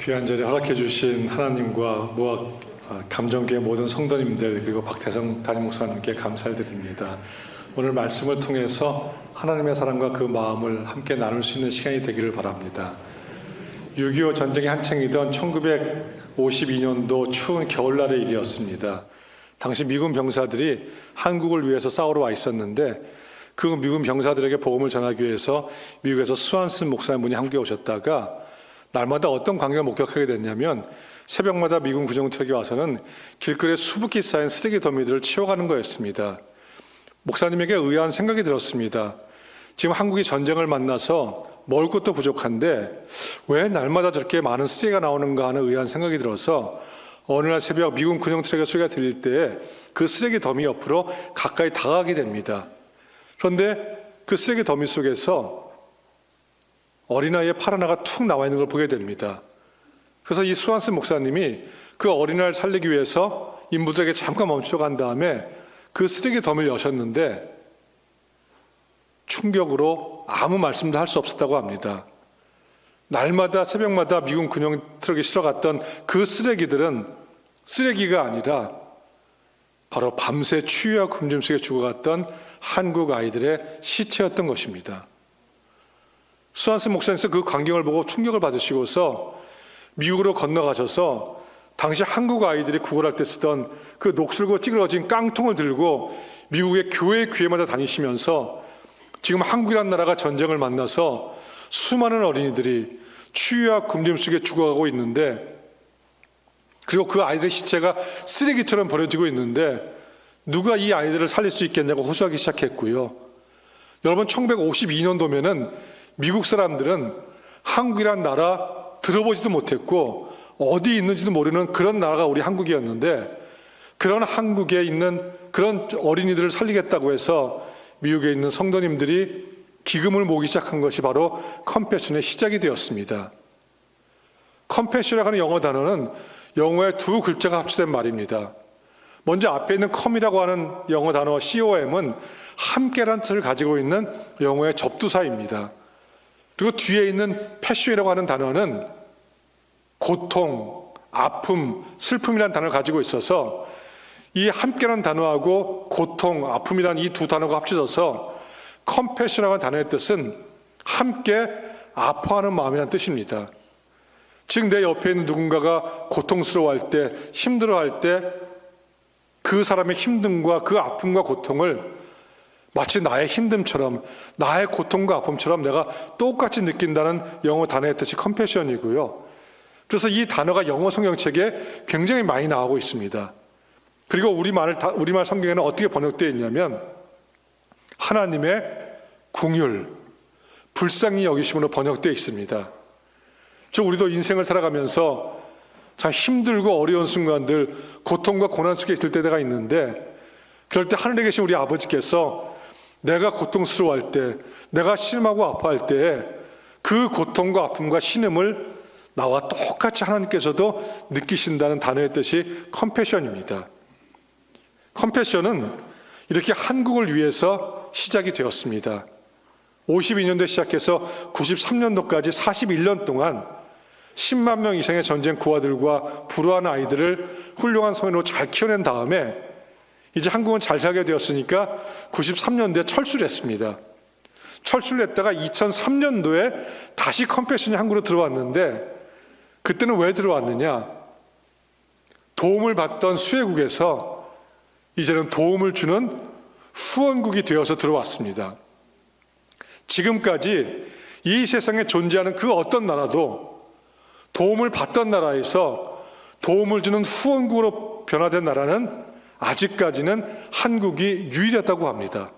귀한 자리 허락해 주신 하나님과 무학 감정교회 모든 성도님들 그리고 박태성 담임 목사님께 감사를 드립니다. 오늘 말씀을 통해서 하나님의 사랑과 그 마음을 함께 나눌 수 있는 시간이 되기를 바랍니다. 6.25 전쟁이 한창이던 1952년도 추운 겨울날의 일이었습니다. 당시 미군 병사들이 한국을 위해서 싸우러 와 있었는데 그 미군 병사들에게 복음을 전하기 위해서 미국에서 스완슨 목사님분이 한국에 오셨다가 날마다 어떤 광경을 목격하게 됐냐면 새벽마다 미군 구정 트럭이 와서는 길거리에 수북히 쌓인 쓰레기 더미들을 치워가는 거였습니다. 목사님에게 의아한 생각이 들었습니다. 지금 한국이 전쟁을 만나서 먹을 것도 부족한데 왜 날마다 저렇게 많은 쓰레기가 나오는가 하는 의아한 생각이 들어서 어느 날 새벽 미군 군용 트럭의 소리가 들릴 때에 그 쓰레기 더미 옆으로 가까이 다가가게 됩니다. 그런데 그 쓰레기 더미 속에서 어린아이의 팔 하나가 툭 나와 있는 걸 보게 됩니다. 그래서 이 스완슨 목사님이 그 어린아이를 살리기 위해서 인부들에게 잠깐 멈춰간 다음에 그 쓰레기 더미를 여셨는데 충격으로 아무 말씀도 할 수 없었다고 합니다. 날마다 새벽마다 미군 군용 트럭이 실어갔던 그 쓰레기들은 쓰레기가 아니라 바로 밤새 추위와 굶주림 속에 죽어갔던 한국 아이들의 시체였던 것입니다. 스완슨 목사님께서 그 광경을 보고 충격을 받으시고서 미국으로 건너가셔서 당시 한국 아이들이 구걸할 때 쓰던 그 녹슬고 찌그러진 깡통을 들고 미국의 교회 교회마다 다니시면서 지금 한국이라는 나라가 전쟁을 만나서 수많은 어린이들이 추위와 굶주림 속에 죽어가고 있는데 그리고 그 아이들의 시체가 쓰레기처럼 버려지고 있는데 누가 이 아이들을 살릴 수 있겠냐고 호소하기 시작했고요. 여러분 1952년도면은 미국 사람들은 한국이란 나라 들어보지도 못했고 어디 있는지도 모르는 그런 나라가 우리 한국이었는데 그런 한국에 있는 그런 어린이들을 살리겠다고 해서 미국에 있는 성도님들이 기금을 모으기 시작한 것이 바로 컴패션의 시작이 되었습니다. 컴패션이라고 하는 영어 단어는 영어의 두 글자가 합쳐된 말입니다. 먼저 앞에 있는 com이라고 하는 영어 단어 com은 함께라는 뜻을 가지고 있는 영어의 접두사입니다. 그리고 뒤에 있는 패션이라고 하는 단어는 고통, 아픔, 슬픔이라는 단어를 가지고 있어서 이 함께라는 단어하고 고통, 아픔이라는 이 두 단어가 합쳐져서 컴패션이라고 하는 단어의 뜻은 함께 아파하는 마음이라는 뜻입니다. 즉 내 옆에 있는 누군가가 고통스러워할 때, 힘들어할 때 그 사람의 힘듦과 그 아픔과 고통을 마치 나의 힘듦처럼 나의 고통과 아픔처럼 내가 똑같이 느낀다는 영어 단어의 뜻이 컴패션이고요. 그래서 이 단어가 영어 성경책에 굉장히 많이 나오고 있습니다. 그리고 우리말 성경에는 어떻게 번역되어 있냐면 하나님의 긍휼, 불쌍히 여기심으로 번역되어 있습니다. 즉 우리도 인생을 살아가면서 참 힘들고 어려운 순간들, 고통과 고난 속에 있을 때가 있는데 그럴 때 하늘에 계신 우리 아버지께서 내가 고통스러워할 때, 내가 신음하고 아파할 때에 그 고통과 아픔과 신음을 나와 똑같이 하나님께서도 느끼신다는 단어의 뜻이 컴패션입니다. 컴패션은 이렇게 한국을 위해서 시작이 되었습니다. 52년도에 시작해서 93년도까지 41년 동안 10만 명 이상의 전쟁 구화들과 불우한 아이들을 훌륭한 성인으로 잘 키워낸 다음에 이제 한국은 잘 살게 되었으니까 93년도에 철수를 했습니다. 철수를 했다가 2003년도에 다시 컴패션이 한국으로 들어왔는데 그때는 왜 들어왔느냐? 도움을 받던 수혜국에서 이제는 도움을 주는 후원국이 되어서 들어왔습니다. 지금까지 이 세상에 존재하는 그 어떤 나라도 도움을 받던 나라에서 도움을 주는 후원국으로 변화된 나라는 아직까지는 한국이 유일하다고 합니다.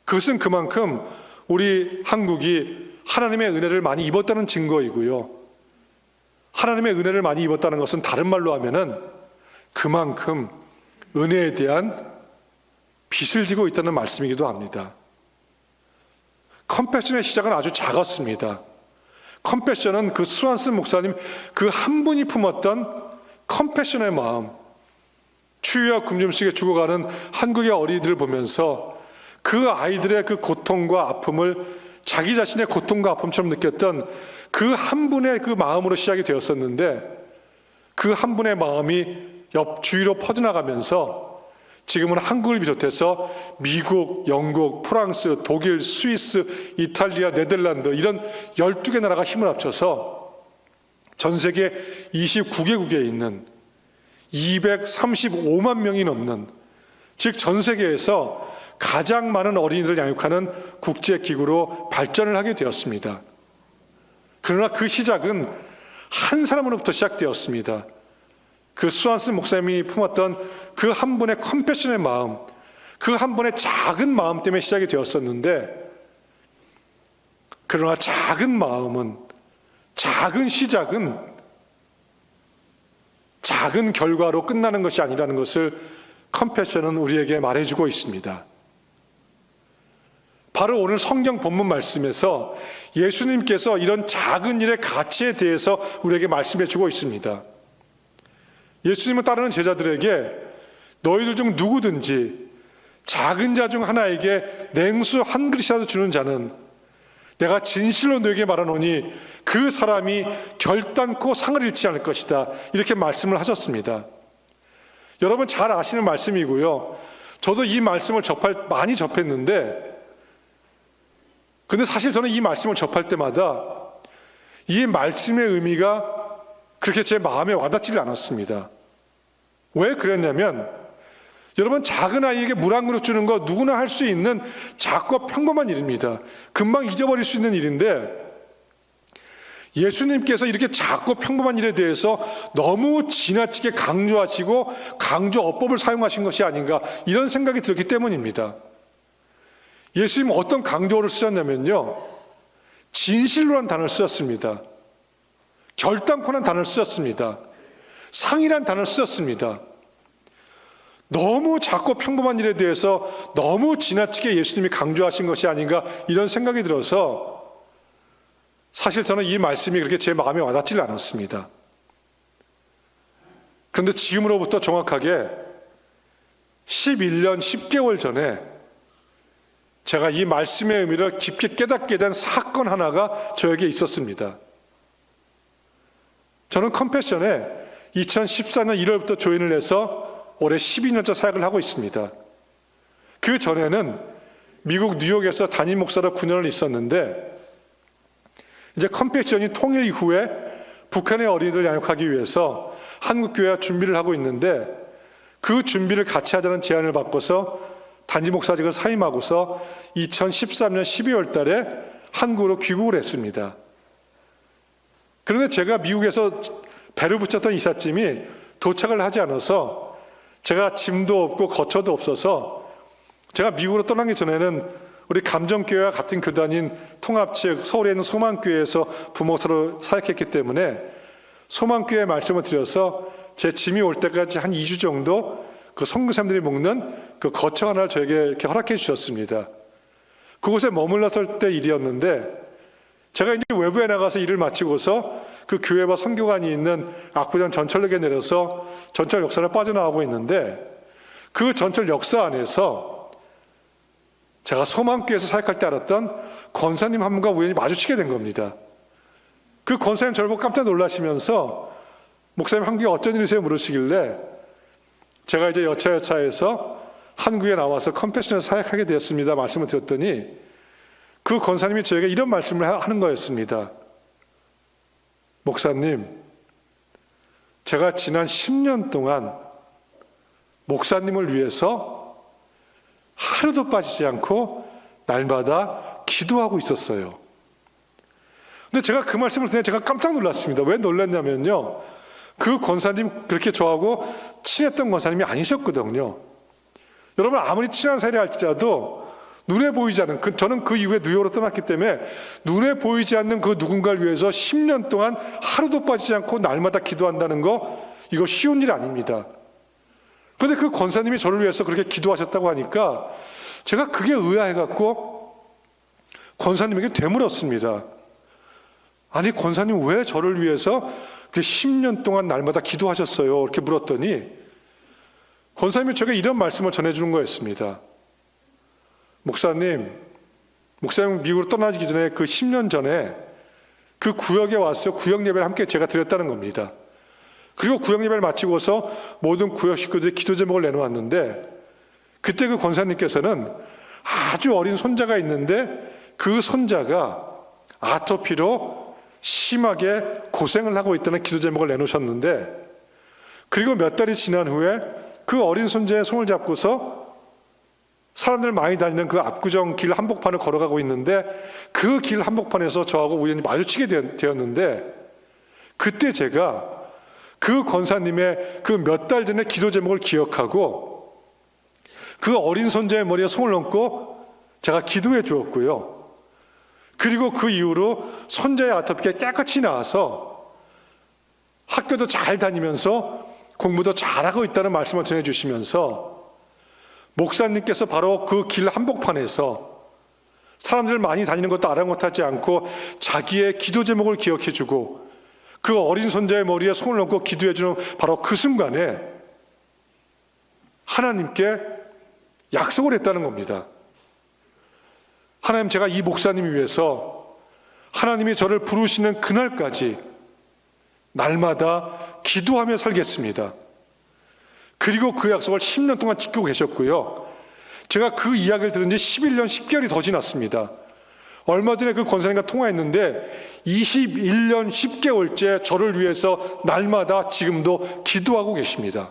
그것은 그만큼 우리 한국이 하나님의 은혜를 많이 입었다는 증거이고요. 하나님의 은혜를 많이 입었다는 것은 다른 말로 하면은 그만큼 은혜에 대한 빚을 지고 있다는 말씀이기도 합니다. 컴패션의 시작은 아주 작았습니다. 컴패션은 그 스완슨 목사님 그 한 분이 품었던 컴패션의 마음, 추위와 굶주림 속에 죽어가는 한국의 어린이들을 보면서 그 아이들의 그 고통과 아픔을 자기 자신의 고통과 아픔처럼 느꼈던 그 한 분의 그 마음으로 시작이 되었었는데, 그 한 분의 마음이 옆 주위로 퍼져나가면서 지금은 한국을 비롯해서 미국, 영국, 프랑스, 독일, 스위스, 이탈리아, 네덜란드 이런 12개 나라가 힘을 합쳐서 전 세계 29개국에 있는 235만 명이 넘는, 즉 전 세계에서 가장 많은 어린이들을 양육하는 국제기구로 발전을 하게 되었습니다. 그러나 그 시작은 한 사람으로부터 시작되었습니다. 그 수완슨 목사님이 품었던 그 한 분의 컴패션의 마음, 그 한 분의 작은 마음 때문에 시작이 되었었는데, 그러나 작은 마음은, 작은 시작은 작은 결과로 끝나는 것이 아니라는 것을 컴패션은 우리에게 말해주고 있습니다. 바로 오늘 성경 본문 말씀에서 예수님께서 이런 작은 일의 가치에 대해서 우리에게 말씀해 주고 있습니다. 예수님은 따르는 제자들에게 너희들 중 누구든지 작은 자 중 하나에게 냉수 한 그릇이라도 주는 자는 내가 진실로 너에게 말하노니 그 사람이 결단코 상을 잃지 않을 것이다. 이렇게 말씀을 하셨습니다. 여러분 잘 아시는 말씀이고요. 저도 이 말씀을 많이 접했는데, 근데 사실 저는 이 말씀을 접할 때마다 이 말씀의 의미가 그렇게 제 마음에 와닿지를 않았습니다. 왜 그랬냐면, 여러분 작은 아이에게 물 한 그릇 주는 거 누구나 할 수 있는 작고 평범한 일입니다. 금방 잊어버릴 수 있는 일인데, 예수님께서 이렇게 작고 평범한 일에 대해서 너무 지나치게 강조하시고 강조어법을 사용하신 것이 아닌가, 이런 생각이 들었기 때문입니다. 예수님은 어떤 강조어를 쓰셨냐면요, 진실로란 단어를 쓰셨습니다. 결단코란 단어를 쓰셨습니다. 상이란 단어를 쓰셨습니다. 너무 작고 평범한 일에 대해서 너무 지나치게 예수님이 강조하신 것이 아닌가, 이런 생각이 들어서 사실 저는 이 말씀이 그렇게 제 마음에 와닿지 않았습니다. 그런데 지금으로부터 정확하게 11년 10개월 전에 제가 이 말씀의 의미를 깊게 깨닫게 된 사건 하나가 저에게 있었습니다. 저는 컴패션에 2014년 1월부터 조인을 해서 올해 12년째 사역을 하고 있습니다. 그 전에는 미국 뉴욕에서 담임 목사로 9년을 있었는데, 이제 컴패션이 통일 이후에 북한의 어린이들을 양육하기 위해서 한국교회와 준비를 하고 있는데, 그 준비를 같이 하자는 제안을 받고서 단지 목사직을 사임하고서 2013년 12월 달에 한국으로 귀국을 했습니다. 그런데 제가 미국에서 배를 붙였던 이삿짐이 도착을 하지 않아서, 제가 짐도 없고 거처도 없어서 제가 미국으로 떠나기 전에는 우리 감정교회와 같은 교단인 통합측 서울에 있는 소망교회에서 부목사로 사역했기 때문에 소망교회 말씀을 드려서 제 짐이 올 때까지 한 2주 정도 그 선교사님들이 먹는 그 거처 하나를 저에게 이렇게 허락해 주셨습니다. 그곳에 머물렀을 때 일이었는데, 제가 이제 외부에 나가서 일을 마치고서 그 교회와 선교관이 있는 압구정 전철역에 내려서 전철 역사를 빠져나가고 있는데, 그 전철 역사 안에서 제가 소망교회에서 사역할 때 알았던 권사님 한 분과 우연히 마주치게 된 겁니다. 그 권사님 저를 보고 깜짝 놀라시면서 목사님 한국에 어쩐 일이세요? 물으시길래 제가 이제 여차여차해서 한국에 나와서 컴패션에서 사역하게 되었습니다 말씀을 드렸더니, 그 권사님이 저에게 이런 말씀을 하는 거였습니다. 목사님, 제가 지난 10년 동안 목사님을 위해서 하루도 빠지지 않고 날마다 기도하고 있었어요. 근데 제가 그 말씀을 듣고 제가 깜짝 놀랐습니다. 왜 놀랐냐면요, 그 권사님 그렇게 저하고 친했던 권사님이 아니셨거든요. 여러분 아무리 친한 사이라 할지라도 눈에 보이지 않는, 저는 그 이후에 뉴욕으로 떠났기 때문에 눈에 보이지 않는 그 누군가를 위해서 10년 동안 하루도 빠지지 않고 날마다 기도한다는 거, 이거 쉬운 일 아닙니다. 그런데 그 권사님이 저를 위해서 그렇게 기도하셨다고 하니까 제가 그게 의아해갖고 권사님에게 되물었습니다. 아니 권사님 왜 저를 위해서 10년 동안 날마다 기도하셨어요? 이렇게 물었더니 권사님이 제가 이런 말씀을 전해주는 거였습니다. 목사님, 목사님 미국으로 떠나기 전에 그 10년 전에 그 구역에 와서 구역 예배를 함께 제가 드렸다는 겁니다. 그리고 구역 예배를 마치고서 모든 구역 식구들이 기도 제목을 내놓았는데, 그때 그 권사님께서는 아주 어린 손자가 있는데 그 손자가 아토피로 심하게 고생을 하고 있다는 기도 제목을 내놓으셨는데, 그리고 몇 달이 지난 후에 그 어린 손자의 손을 잡고서 사람들 많이 다니는 그 압구정 길 한복판을 걸어가고 있는데, 그 길 한복판에서 저하고 우연히 마주치게 되었는데, 그때 제가 그 권사님의 그 몇 달 전의 기도 제목을 기억하고 그 어린 손자의 머리에 손을 얹고 제가 기도해 주었고요. 그리고 그 이후로 손자의 아토피가 깨끗이 나아서 학교도 잘 다니면서 공부도 잘하고 있다는 말씀을 전해주시면서, 목사님께서 바로 그 길 한복판에서 사람들 많이 다니는 것도 아랑곳하지 않고 자기의 기도 제목을 기억해주고 그 어린 손자의 머리에 손을 얹고 기도해주는 바로 그 순간에 하나님께 약속을 했다는 겁니다. 하나님, 제가 이 목사님 위해서 하나님이 저를 부르시는 그날까지 날마다 기도하며 살겠습니다. 그리고 그 약속을 10년 동안 지키고 계셨고요. 제가 그 이야기를 들은 지 11년 10개월이 더 지났습니다. 얼마 전에 그 권사님과 통화했는데 21년 10개월째 저를 위해서 날마다 지금도 기도하고 계십니다.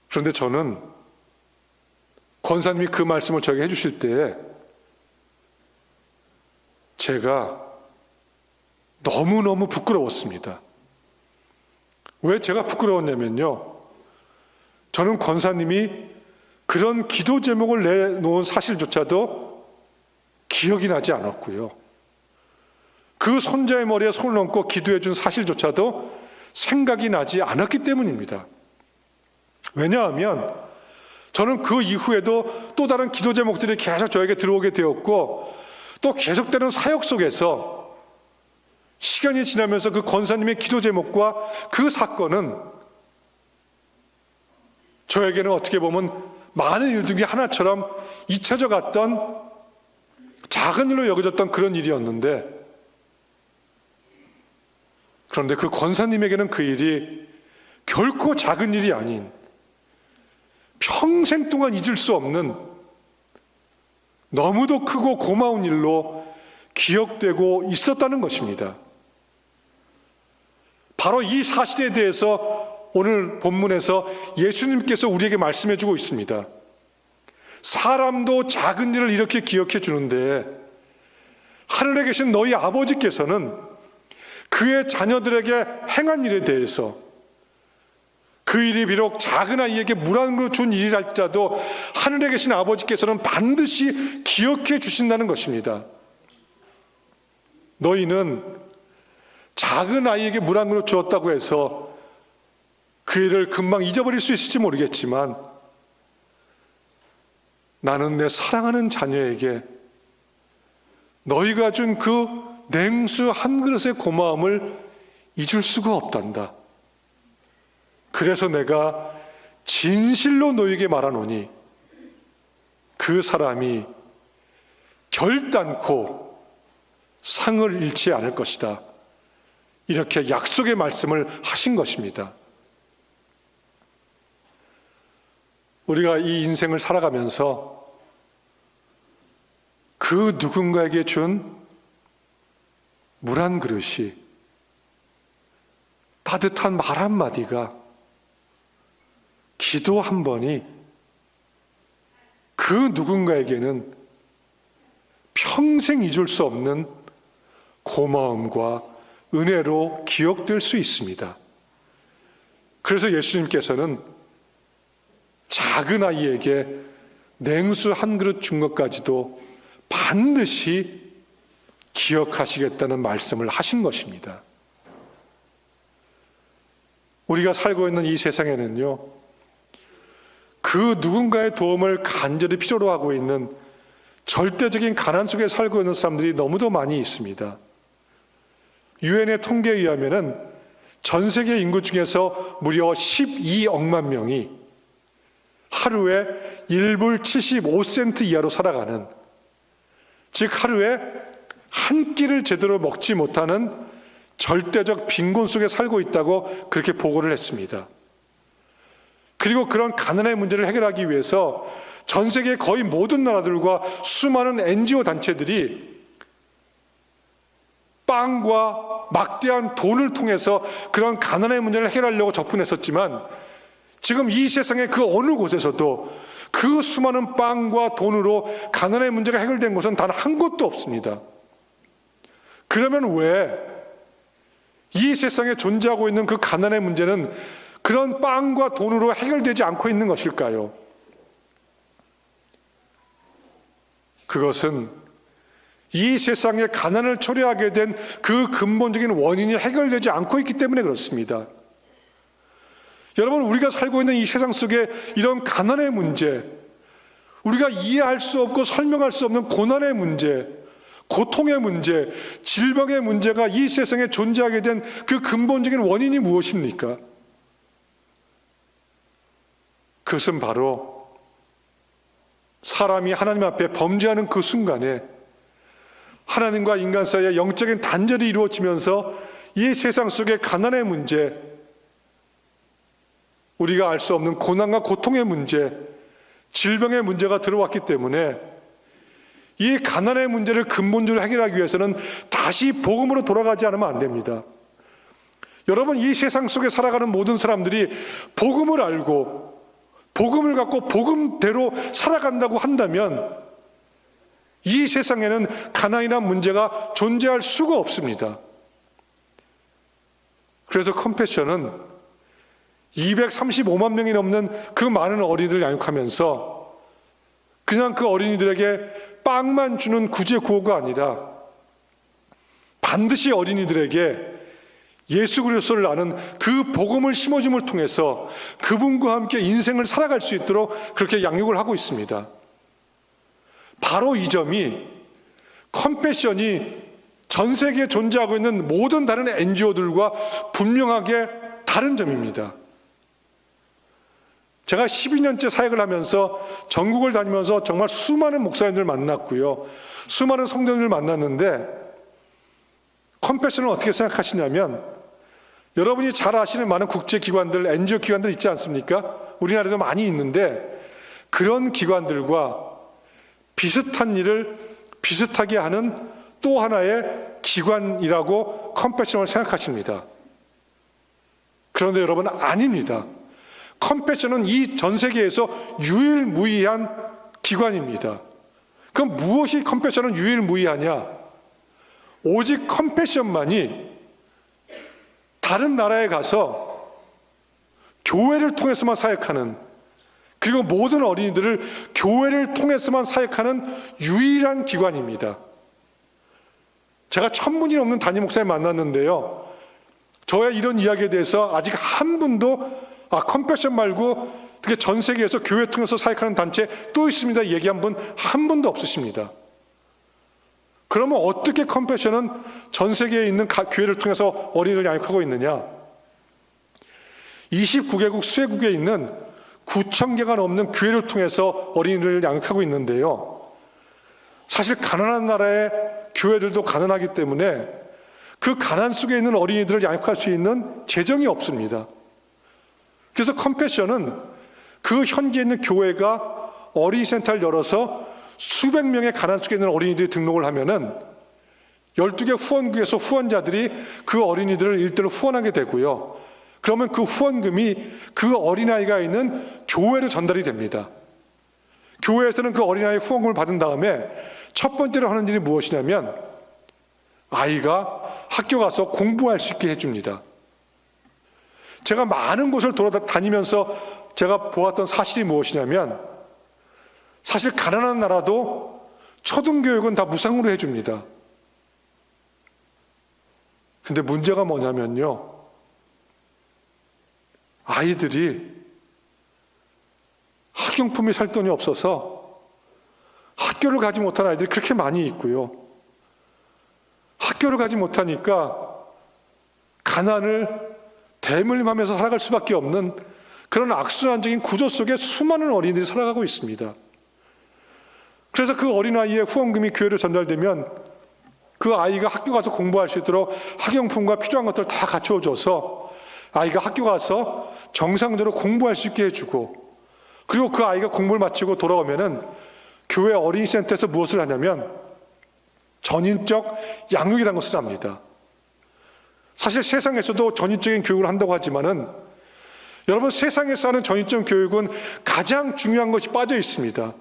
그런데 저는 권사님이 그 말씀을 저에게 해주실 때에 제가 너무너무 부끄러웠습니다. 왜 제가 부끄러웠냐면요, 저는 권사님이 그런 기도 제목을 내놓은 사실조차도 기억이 나지 않았고요, 그 손자의 머리에 손을 얹고 기도해 준 사실조차도 생각이 나지 않았기 때문입니다. 왜냐하면 저는 그 이후에도 또 다른 기도 제목들이 계속 저에게 들어오게 되었고, 또 계속되는 사역 속에서 시간이 지나면서 그 권사님의 기도 제목과 그 사건은 저에게는 어떻게 보면 많은 일 중에 하나처럼 잊혀져 갔던 작은 일로 여겨졌던 그런 일이었는데, 그런데 그 권사님에게는 그 일이 결코 작은 일이 아닌 평생 동안 잊을 수 없는 너무도 크고 고마운 일로 기억되고 있었다는 것입니다. 바로 이 사실에 대해서 오늘 본문에서 예수님께서 우리에게 말씀해 주고 있습니다. 사람도 작은 일을 이렇게 기억해 주는데 하늘에 계신 너희 아버지께서는 그의 자녀들에게 행한 일에 대해서, 그 일이 비록 작은 아이에게 물 한 그릇 준 일이랄지라도 하늘에 계신 아버지께서는 반드시 기억해 주신다는 것입니다. 너희는 작은 아이에게 물 한 그릇 주었다고 해서 그 일을 금방 잊어버릴 수 있을지 모르겠지만, 나는 내 사랑하는 자녀에게 너희가 준 그 냉수 한 그릇의 고마움을 잊을 수가 없단다. 그래서 내가 진실로 너희에게 말하노니 그 사람이 결단코 상을 잃지 않을 것이다. 이렇게 약속의 말씀을 하신 것입니다. 우리가 이 인생을 살아가면서 그 누군가에게 준 물 한 그릇이, 따뜻한 말 한마디가, 기도 한 번이 그 누군가에게는 평생 잊을 수 없는 고마움과 은혜로 기억될 수 있습니다. 그래서 예수님께서는 작은 아이에게 냉수 한 그릇 준 것까지도 반드시 기억하시겠다는 말씀을 하신 것입니다. 우리가 살고 있는 이 세상에는요, 그 누군가의 도움을 간절히 필요로 하고 있는 절대적인 가난 속에 살고 있는 사람들이 너무도 많이 있습니다. 유엔의 통계에 의하면은 전 세계 인구 중에서 무려 12억만 명이 하루에 1불 75센트 이하로 살아가는, 즉 하루에 한 끼를 제대로 먹지 못하는 절대적 빈곤 속에 살고 있다고 그렇게 보고를 했습니다. 그리고 그런 가난의 문제를 해결하기 위해서 전 세계 거의 모든 나라들과 수많은 NGO 단체들이 빵과 막대한 돈을 통해서 그런 가난의 문제를 해결하려고 접근했었지만, 지금 이 세상의 그 어느 곳에서도 그 수많은 빵과 돈으로 가난의 문제가 해결된 곳은 단 한 곳도 없습니다. 그러면 왜 이 세상에 존재하고 있는 그 가난의 문제는 그런 빵과 돈으로 해결되지 않고 있는 것일까요? 그것은 이 세상의 가난을 초래하게 된 그 근본적인 원인이 해결되지 않고 있기 때문에 그렇습니다. 여러분, 우리가 살고 있는 이 세상 속에 이런 가난의 문제, 우리가 이해할 수 없고 설명할 수 없는 고난의 문제, 고통의 문제, 질병의 문제가 이 세상에 존재하게 된 그 근본적인 원인이 무엇입니까? 그것은 바로 사람이 하나님 앞에 범죄하는 그 순간에 하나님과 인간 사이에 영적인 단절이 이루어지면서 이 세상 속의 가난의 문제, 우리가 알 수 없는 고난과 고통의 문제, 질병의 문제가 들어왔기 때문에 이 가난의 문제를 근본적으로 해결하기 위해서는 다시 복음으로 돌아가지 않으면 안 됩니다. 여러분, 이 세상 속에 살아가는 모든 사람들이 복음을 알고 복음을 갖고 복음대로 살아간다고 한다면 이 세상에는 가난이나 문제가 존재할 수가 없습니다. 그래서 컴패션은 235만 명이 넘는 그 많은 어린이들을 양육하면서 그냥 그 어린이들에게 빵만 주는 구제 구호가 아니라 반드시 어린이들에게 예수 그리스도를 아는 그 복음을 심어줌을 통해서 그분과 함께 인생을 살아갈 수 있도록 그렇게 양육을 하고 있습니다. 바로 이 점이 컴패션이 전 세계에 존재하고 있는 모든 다른 NGO들과 분명하게 다른 점입니다. 제가 12년째 사역을 하면서 전국을 다니면서 정말 수많은 목사님들 만났고요. 수많은 성도님들 만났는데 컴패션을 어떻게 생각하시냐면, 여러분이 잘 아시는 많은 국제기관들, NGO 기관들 있지 않습니까? 우리나라에도 많이 있는데 그런 기관들과 비슷한 일을 비슷하게 하는 또 하나의 기관이라고 컴패션을 생각하십니다. 그런데 여러분, 아닙니다. 컴패션은 이 전 세계에서 유일무이한 기관입니다. 그럼 무엇이 컴패션은 유일무이하냐? 오직 컴패션만이 다른 나라에 가서 교회를 통해서만 사역하는, 그리고 모든 어린이들을 교회를 통해서만 사역하는 유일한 기관입니다. 제가 1000분이 넘는 담임 목사님 만났는데요, 저의 이런 이야기에 대해서 아직 한 분도 컴패션 말고 어떻게 전 세계에서 교회 통해서 사역하는 단체 또 있습니다 얘기한 분 한 분도 없으십니다. 그러면 어떻게 컴패션은 전 세계에 있는 교회를 통해서 어린이를 양육하고 있느냐? 29개국 수혜국에 있는 9,000개가 넘는 교회를 통해서 어린이를 양육하고 있는데요, 사실 가난한 나라의 교회들도 가난하기 때문에 그 가난 속에 있는 어린이들을 양육할 수 있는 재정이 없습니다. 그래서 컴패션은 그 현지에 있는 교회가 어린이센터를 열어서 수백 명의 가난 속에 있는 어린이들이 등록을 하면은 12개 후원국에서 후원자들이 그 어린이들을 일대로 후원하게 되고요. 그러면 그 후원금이 그 어린아이가 있는 교회로 전달이 됩니다. 교회에서는 그 어린아이 후원금을 받은 다음에 첫 번째로 하는 일이 무엇이냐면 아이가 학교 가서 공부할 수 있게 해줍니다. 제가 많은 곳을 돌아다니면서 제가 보았던 사실이 무엇이냐면, 사실 가난한 나라도 초등교육은 다 무상으로 해줍니다. 근데 문제가 뭐냐면요, 아이들이 학용품이 살 돈이 없어서 학교를 가지 못한 아이들이 그렇게 많이 있고요. 학교를 가지 못하니까 가난을 대물림하면서 살아갈 수밖에 없는 그런 악순환적인 구조 속에 수많은 어린이들이 살아가고 있습니다. 그래서 그 어린아이의 후원금이 교회로 전달되면 그 아이가 학교 가서 공부할 수 있도록 학용품과 필요한 것들을 다 갖춰줘서 아이가 학교 가서 정상적으로 공부할 수 있게 해주고, 그리고 그 아이가 공부를 마치고 돌아오면은 교회 어린이센터에서 무엇을 하냐면 전인적 양육이라는 것을 합니다. 사실 세상에서도 전인적인 교육을 한다고 하지만은 여러분, 세상에서 하는 전인적 교육은 가장 중요한 것이 빠져 있습니다.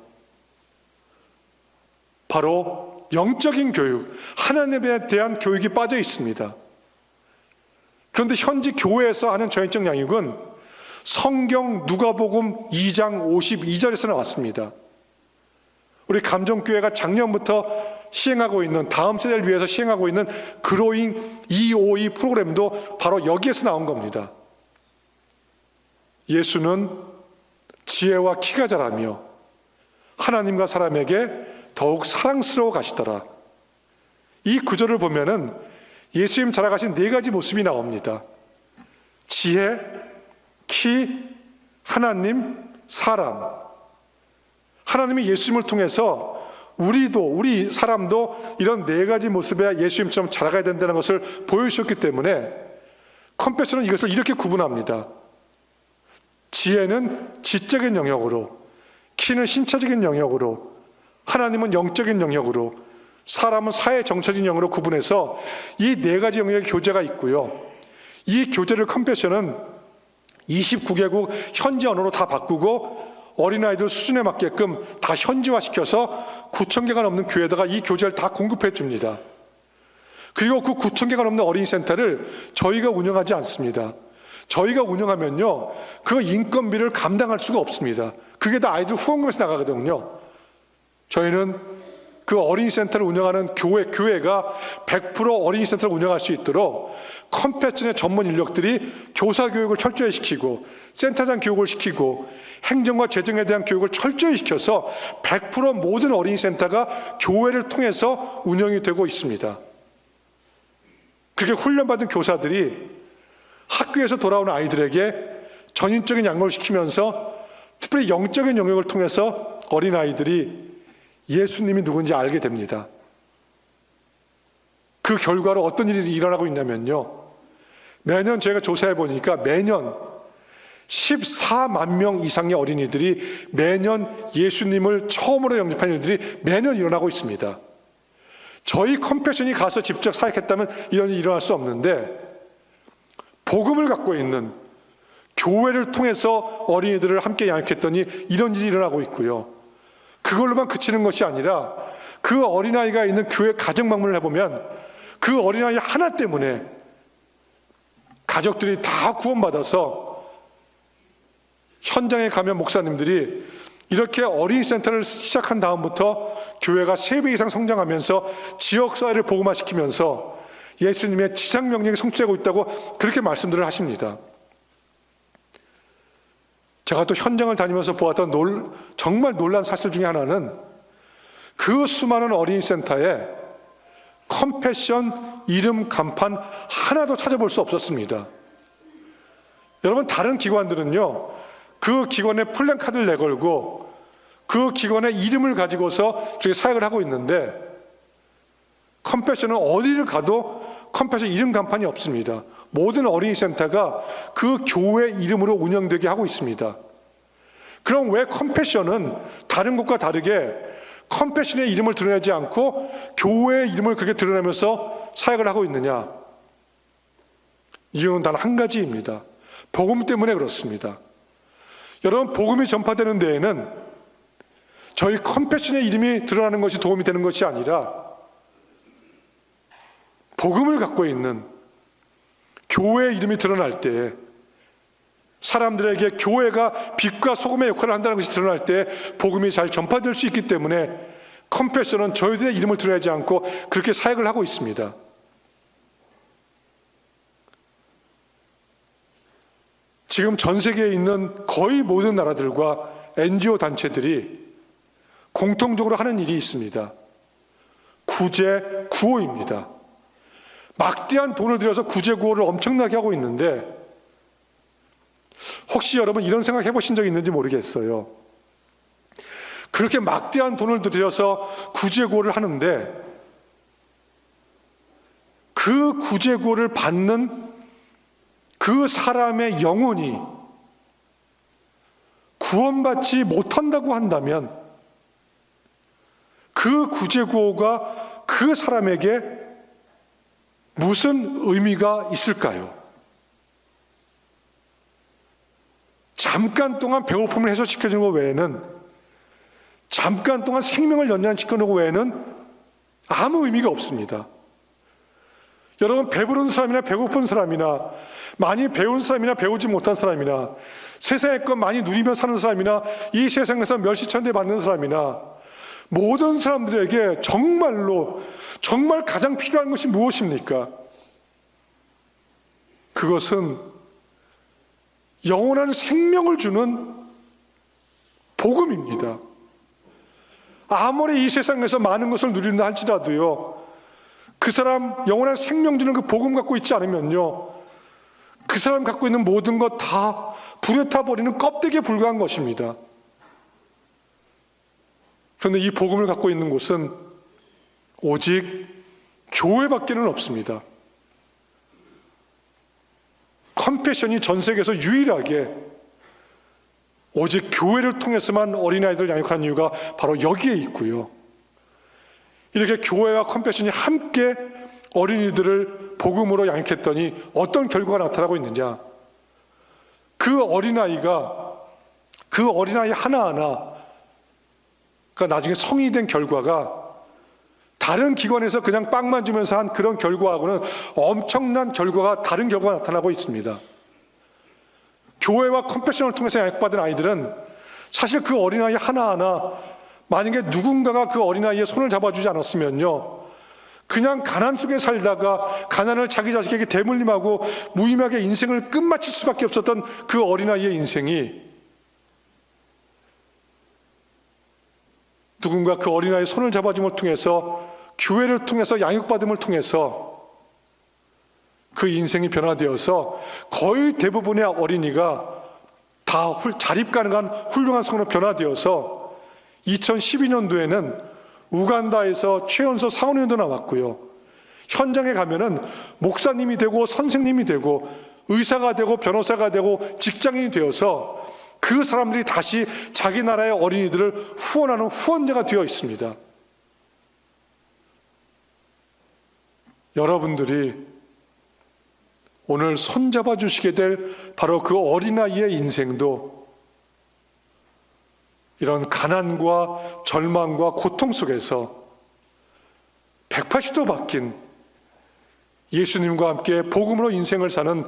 바로 영적인 교육, 하나님에 대한 교육이 빠져 있습니다. 그런데 현재 교회에서 하는 전인적 양육은 성경 누가복음 2장 52절에서 나왔습니다. 우리 감정교회가 작년부터 시행하고 있는, 다음 세대를 위해서 시행하고 있는 그로잉 252 프로그램도 바로 여기에서 나온 겁니다. 예수는 지혜와 키가 자라며 하나님과 사람에게 더욱 사랑스러워 가시더라. 이 구절을 보면은 예수님 자라가신 네 가지 모습이 나옵니다. 지혜, 키, 하나님, 사람. 하나님이 예수님을 통해서 우리 사람도 이런 네 가지 모습에 예수님처럼 자라가야 된다는 것을 보여주셨기 때문에 컴패션은 이것을 이렇게 구분합니다. 지혜는 지적인 영역으로, 키는 신체적인 영역으로, 하나님은 영적인 영역으로, 사람은 사회 정서적인 영역으로 구분해서 이 네 가지 영역의 교제가 있고요. 이 교제를 컴패션은 29개국 현지 언어로 다 바꾸고 어린아이들 수준에 맞게끔 다 현지화시켜서 9,000개가 넘는 교회에다가 이 교재를 다 공급해 줍니다. 그리고 그 9,000개가 넘는 어린이센터를 저희가 운영하지 않습니다. 저희가 운영하면요, 그 인건비를 감당할 수가 없습니다. 그게 다 아이들 후원금에서 나가거든요. 저희는 그 어린이센터를 운영하는 교회가 100% 어린이센터를 운영할 수 있도록 컴패션의 전문 인력들이 교사 교육을 철저히 시키고 센터장 교육을 시키고 행정과 재정에 대한 교육을 철저히 시켜서 100% 모든 어린이센터가 교회를 통해서 운영이 되고 있습니다. 그렇게 훈련받은 교사들이 학교에서 돌아오는 아이들에게 전인적인 양육을 시키면서 특별히 영적인 영역을 통해서 어린아이들이 예수님이 누군지 알게 됩니다. 그 결과로 어떤 일이 일어나고 있냐면요, 매년 저희가 조사해 보니까 매년 14만 명 이상의 어린이들이 매년 예수님을 처음으로 영접하는 일들이 매년 일어나고 있습니다. 저희 컴패션이 가서 직접 사역했다면 이런 일이 일어날 수 없는데, 복음을 갖고 있는 교회를 통해서 어린이들을 함께 양육했더니 이런 일이 일어나고 있고요. 그걸로만 그치는 것이 아니라 그 어린아이가 있는 교회 가정 방문을 해보면 그 어린아이 하나 때문에 가족들이 다 구원받아서 현장에 가면 목사님들이 이렇게 어린이센터를 시작한 다음부터 교회가 3배 이상 성장하면서 지역사회를 복음화시키면서 예수님의 지상명령이 성취되고 있다고 그렇게 말씀들을 하십니다. 제가 또 현장을 다니면서 보았던 정말 놀란 사실 중에 하나는 그 수많은 어린이센터에 컴패션 이름 간판 하나도 찾아볼 수 없었습니다. 여러분, 다른 기관들은요, 그 기관에 플랜카드를 내걸고 그 기관의 이름을 가지고서 저기 사역을 하고 있는데, 컴패션은 어디를 가도 컴패션 이름 간판이 없습니다. 모든 어린이센터가 그 교회 이름으로 운영되게 하고 있습니다. 그럼 왜 컴패션은 다른 곳과 다르게 컴패션의 이름을 드러내지 않고 교회의 이름을 그렇게 드러내면서 사역을 하고 있느냐? 이유는 단 한 가지입니다. 복음 때문에 그렇습니다. 여러분, 복음이 전파되는 데에는 저희 컴패션의 이름이 드러나는 것이 도움이 되는 것이 아니라 복음을 갖고 있는 교회의 이름이 드러날 때, 사람들에게 교회가 빛과 소금의 역할을 한다는 것이 드러날 때 복음이 잘 전파될 수 있기 때문에 컴패션은 저희들의 이름을 드러내지 않고 그렇게 사역을 하고 있습니다. 지금 전 세계에 있는 거의 모든 나라들과 NGO 단체들이 공통적으로 하는 일이 있습니다. 구제 구호입니다. 막대한 돈을 들여서 구제 구호를 엄청나게 하고 있는데, 혹시 여러분 이런 생각 해보신 적 있는지 모르겠어요. 그렇게 막대한 돈을 들여서 구제구호를 하는데 그 구제구호를 받는 그 사람의 영혼이 구원받지 못한다고 한다면 그 구제구호가 그 사람에게 무슨 의미가 있을까요? 잠깐 동안 배고픔을 해소시켜주는 것 외에는, 잠깐 동안 생명을 연장시켜주는 것 외에는 아무 의미가 없습니다. 여러분, 배부른 사람이나 배고픈 사람이나 많이 배운 사람이나 배우지 못한 사람이나 세상의 것 많이 누리며 사는 사람이나 이 세상에서 멸시천대 받는 사람이나 모든 사람들에게 정말 가장 필요한 것이 무엇입니까? 그것은 영원한 생명을 주는 복음입니다. 아무리 이 세상에서 많은 것을 누린다 할지라도요, 그 사람 영원한 생명 주는 그 복음 갖고 있지 않으면요, 그 사람 갖고 있는 모든 것 다 불에 타버리는 껍데기에 불과한 것입니다. 그런데 이 복음을 갖고 있는 곳은 오직 교회밖에는 없습니다. 컴패션이 전 세계에서 유일하게 오직 교회를 통해서만 어린아이들 양육하는 이유가 바로 여기에 있고요. 이렇게 교회와 컴패션이 함께 어린이들을 복음으로 양육했더니 어떤 결과가 나타나고 있느냐? 그 어린아이 하나하나가 나중에 성인이 된 결과가 다른 기관에서 그냥 빵만 주면서 한 그런 결과하고는 엄청난 결과가, 다른 결과가 나타나고 있습니다. 교회와 컴패션을 통해서 양육받은 아이들은 사실 그 어린아이 하나하나, 만약에 누군가가 그 어린아이의 손을 잡아주지 않았으면요, 그냥 가난 속에 살다가 가난을 자기 자식에게 대물림하고 무의미하게 인생을 끝마칠 수밖에 없었던 그 어린아이의 인생이 누군가 그 어린아이의 손을 잡아줌을 통해서, 교회를 통해서, 양육받음을 통해서 그 인생이 변화되어서 거의 대부분의 어린이가 다 자립 가능한 훌륭한 성으로 변화되어서 2012년도에는 우간다에서 최연소 상원의원도 나왔고요. 현장에 가면은 목사님이 되고 선생님이 되고 의사가 되고 변호사가 되고 직장인이 되어서 그 사람들이 다시 자기 나라의 어린이들을 후원하는 후원자가 되어 있습니다. 여러분들이 오늘 손잡아 주시게 될 바로 그 어린아이의 인생도 이런 가난과 절망과 고통 속에서 180도 바뀐 예수님과 함께 복음으로 인생을 사는,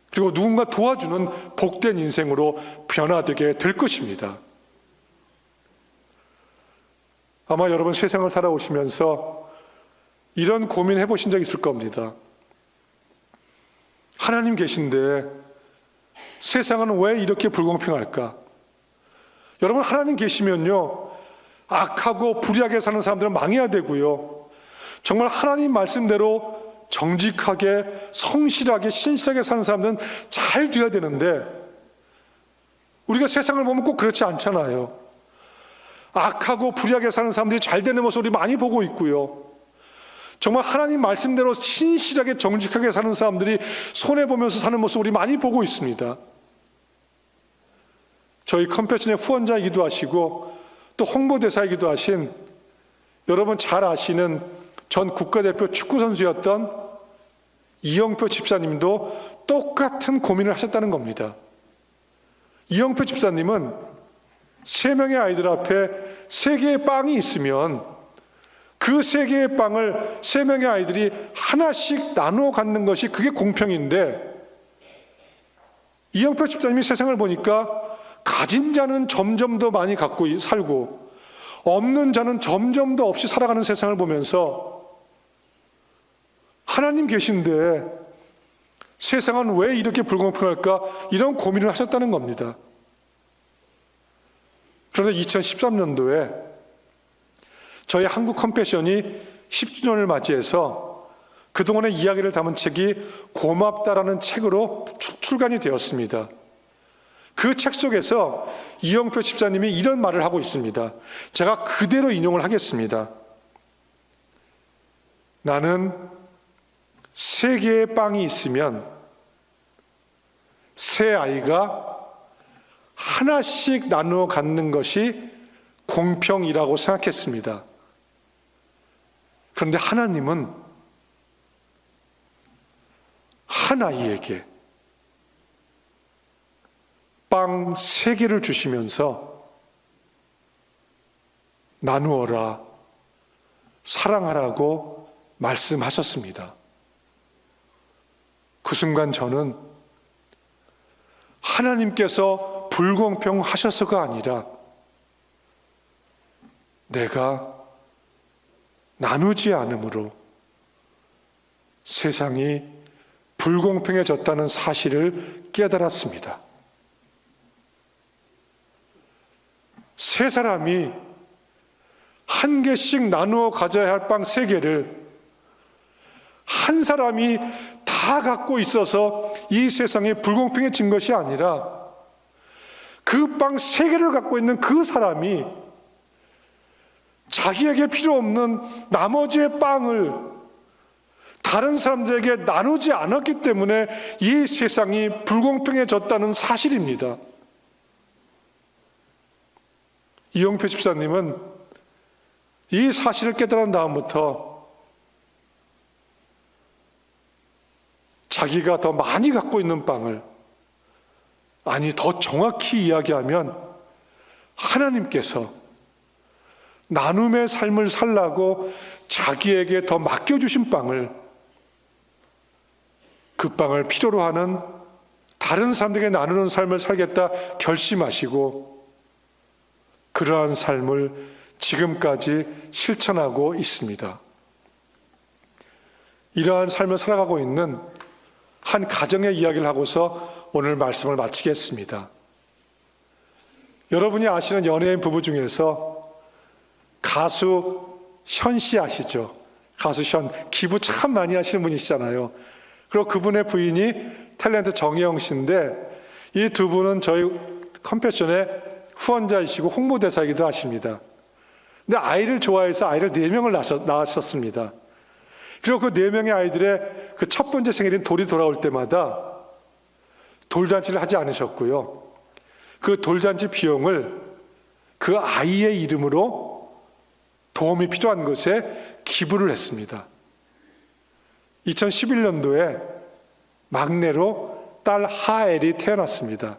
그리고 누군가 도와주는 복된 인생으로 변화되게 될 것입니다. 아마 여러분 세상을 살아오시면서 이런 고민 해보신 적 있을 겁니다. 하나님 계신데 세상은 왜 이렇게 불공평할까? 여러분, 하나님 계시면요, 악하고 불의하게 사는 사람들은 망해야 되고요, 정말 하나님 말씀대로 정직하게 성실하게 신실하게 사는 사람들은 잘 돼야 되는데 우리가 세상을 보면 꼭 그렇지 않잖아요. 악하고 불의하게 사는 사람들이 잘 되는 모습을 우리 많이 보고 있고요, 정말 하나님 말씀대로 신실하게 정직하게 사는 사람들이 손해보면서 사는 모습을 우리 많이 보고 있습니다. 저희 컴패션의 후원자이기도 하시고 또 홍보대사이기도 하신 여러분 잘 아시는 전 국가대표 축구선수였던 이영표 집사님도 똑같은 고민을 하셨다는 겁니다. 이영표 집사님은 3명의 아이들 앞에 3개의 빵이 있으면 그 3개의 빵을 3명의 아이들이 하나씩 나누어 갖는 것이 그게 공평인데, 이영표 집사님이 세상을 보니까 가진 자는 점점 더 많이 갖고 살고 없는 자는 점점 더 없이 살아가는 세상을 보면서 하나님 계신데 세상은 왜 이렇게 불공평할까, 이런 고민을 하셨다는 겁니다. 그런데 2013년도에 저희 한국 컴패션이 10주년을 맞이해서 그동안의 이야기를 담은 책이 고맙다라는 책으로 출간이 되었습니다. 그 책 속에서 이영표 집사님이 이런 말을 하고 있습니다. 제가 그대로 인용을 하겠습니다. 나는 3개의 빵이 있으면 세 아이가 하나씩 나누어 갖는 것이 공평이라고 생각했습니다. 그런데 하나님은 한 아이에게 빵 3개를 주시면서 나누어라, 사랑하라고 말씀하셨습니다. 그 순간 저는 하나님께서 불공평하셔서가 아니라 내가 나누지 않음으로 세상이 불공평해졌다는 사실을 깨달았습니다. 세 사람이 한 개씩 나누어 가져야 할 빵 3개를 한 사람이 다 갖고 있어서 이 세상에 불공평해진 것이 아니라 그 빵 3개를 갖고 있는 그 사람이 자기에게 필요 없는 나머지의 빵을 다른 사람들에게 나누지 않았기 때문에 이 세상이 불공평해졌다는 사실입니다. 이영표 집사님은 이 사실을 깨달은 다음부터 자기가 더 많이 갖고 있는 빵을, 아니 더 정확히 이야기하면 하나님께서 나눔의 삶을 살라고 자기에게 더 맡겨주신 빵을, 그 빵을 필요로 하는 다른 사람들에게 나누는 삶을 살겠다 결심하시고 그러한 삶을 지금까지 실천하고 있습니다. 이러한 삶을 살아가고 있는 한 가정의 이야기를 하고서 오늘 말씀을 마치겠습니다. 여러분이 아시는 연예인 부부 중에서 가수 현 씨 아시죠? 가수 현, 기부 참 많이 하시는 분이시잖아요. 그리고 그분의 부인이 탤런트 정혜영 씨인데 이 두 분은 저희 컴패션의 후원자이시고 홍보대사이기도 하십니다. 근데 아이를 좋아해서 아이를 4명을 낳으셨습니다. 그리고 그 4명의 아이들의 그 첫 번째 생일인 돌이 돌아올 때마다 돌잔치를 하지 않으셨고요. 그 돌잔치 비용을 그 아이의 이름으로 도움이 필요한 것에 기부를 했습니다. 2011년도에 막내로 딸 하엘이 태어났습니다.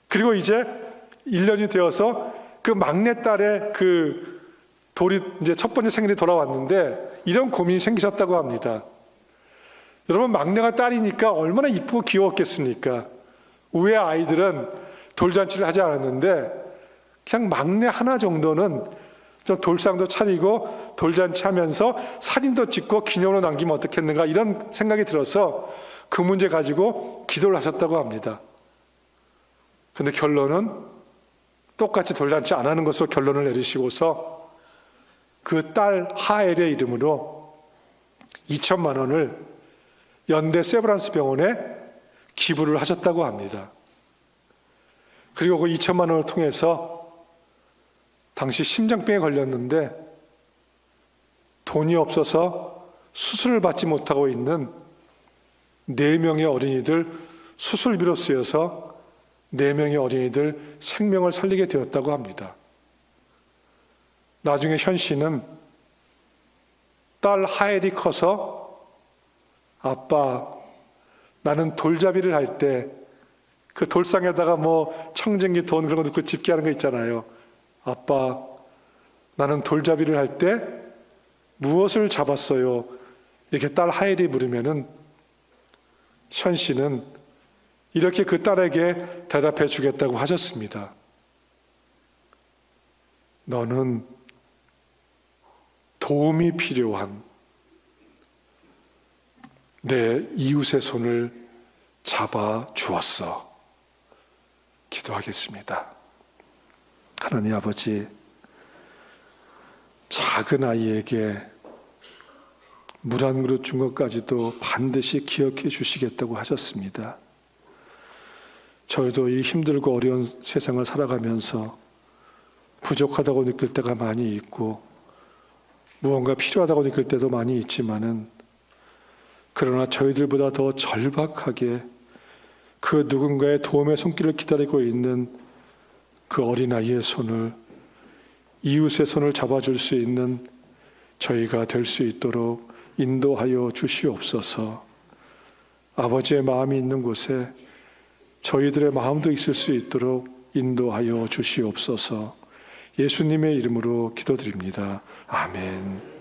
그리고 이제 1년이 되어서 그 막내딸의 그 돌이 이제 첫 번째 생일이 돌아왔는데 이런 고민이 생기셨다고 합니다. 여러분, 막내가 딸이니까 얼마나 이쁘고 귀여웠겠습니까? 우리 아이들은 돌잔치를 하지 않았는데 그냥 막내 하나 정도는 좀 돌상도 차리고 돌잔치 하면서 사진도 찍고 기념으로 남기면 어떻겠는가 이런 생각이 들어서 그 문제 가지고 기도를 하셨다고 합니다. 그런데 결론은 똑같이 돌잔치 안 하는 것으로 결론을 내리시고서 그 딸 하엘의 이름으로 2천만 원을 연대 세브란스 병원에 기부를 하셨다고 합니다. 그리고 그 2천만 원을 통해서 당시 심장병에 걸렸는데 돈이 없어서 수술을 받지 못하고 있는 4명의 어린이들 수술비로 쓰여서 4명의 어린이들 생명을 살리게 되었다고 합니다. 나중에 현 씨는 딸 하엘이 커서 아빠, 나는 돌잡이를 할 때 그 돌상에다가 뭐 청진기 돈 그런 거 넣고 집게 하는 거 있잖아요. 아빠, 나는 돌잡이를 할 때 무엇을 잡았어요? 이렇게 딸 하엘이 물으면은 현 씨는 이렇게 그 딸에게 대답해 주겠다고 하셨습니다. 너는 도움이 필요한 내 이웃의 손을 잡아 주었어. 기도하겠습니다. 하나님 아버지, 작은 아이에게 물 한 그릇 준 것까지도 반드시 기억해 주시겠다고 하셨습니다. 저희도 이 힘들고 어려운 세상을 살아가면서 부족하다고 느낄 때가 많이 있고 무언가 필요하다고 느낄 때도 많이 있지만은 그러나 저희들보다 더 절박하게 그 누군가의 도움의 손길을 기다리고 있는 그 어린아이의 손을, 이웃의 손을 잡아줄 수 있는 저희가 될 수 있도록 인도하여 주시옵소서. 아버지의 마음이 있는 곳에 저희들의 마음도 있을 수 있도록 인도하여 주시옵소서. 예수님의 이름으로 기도드립니다. 아멘.